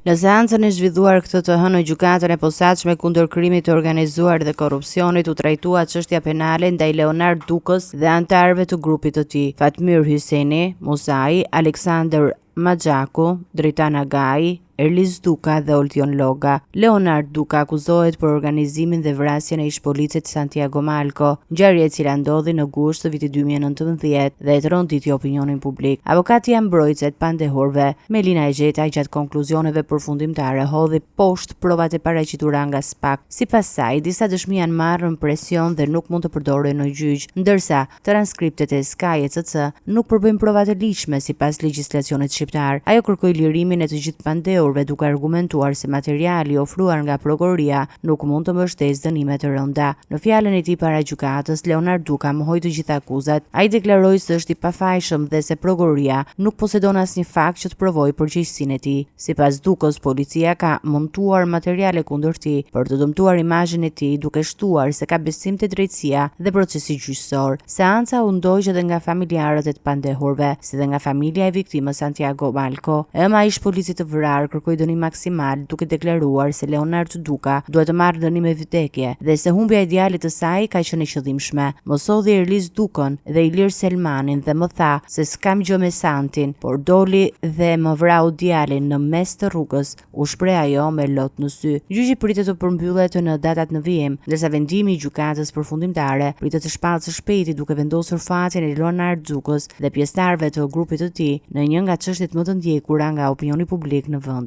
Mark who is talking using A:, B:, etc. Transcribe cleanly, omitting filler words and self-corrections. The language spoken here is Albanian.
A: Në seancën e zhvilluar këtë të hënë në gjykatën e posaçme kundër krimit të organizuar dhe korrupsionit u trajtua çështja penale ndaj Leonard Dukës dhe anëtarëve të grupit të tij, Fatmir Hyseni, Musai, Alexander Maxhaku, Dritan Agai, Erliz Duka dhe Oltion Loga. Leonard Duka akuzohet për organizimin dhe vrasjen e ish-policit Santiago Malco, ngjarje e cila ndodhi në gusht të vitit 2019 dhe e tërënditi opinionin publik. Avokati i mbrojtësit pandehurve, Melina Egjeta, gjatë konkluzioneve përfundimtare hodhi poshtë provat e paraqitura nga SPAK. Sipas saj, disa dëshmi janë marrë në presion dhe nuk mund të përdoren në gjyq, ndërsa transkriptet e Sky ECC nuk përbëjnë prova të ligjshme sipas legjislacionit shqiptar. Ajo kërkoi lirimin e të gjithë pandehurve duke argumentuar se materiali ofruar nga prokuroria nuk mund të mbështesë dënime të rënda. Në fjalën e tij para gjykatës, Leonard Duka mohoi të gjitha akuzat. Ai deklaroi se është i pafajshëm dhe se prokuroria nuk posedon asnjë fakt që të provojë përgjegjësinë e tij. Sipas Dukës, policia ka montuar materiale kundër tij për të dëmtuar imazhin e tij, duke shtuar se ka besim te drejtësia dhe procesi gjyqësor. Seanca u ndoq edhe nga familjarët e të pandehurve, si dhe nga familja e viktimës Santiago Malco. Ema ish policit të vrarë kërkoi dënim maksimal, duke deklaruar se Leonard Duka duhet të marrë dënim me vdekje dhe se humbja e djalit të saj ka qenë e qëllimshme. Mos sodhi Erliz Dukën dhe Ilir Selmanin dhe më tha se s'kam gjë me Santin, por doli dhe më vrau djalin në mes të rrugës, u shpreh ajo me lot në sy. Gjyqi pritet të përmbyllet në datat në vijim, ndërsa vendimi i gjykatës përfundimtare pritet të shpallë së shpejti, duke vendosur fatin e Leonard Dukës dhe pjesëtarëve të grupit të tij në një nga çështjet më të ndjekura nga opinioni publik në vend.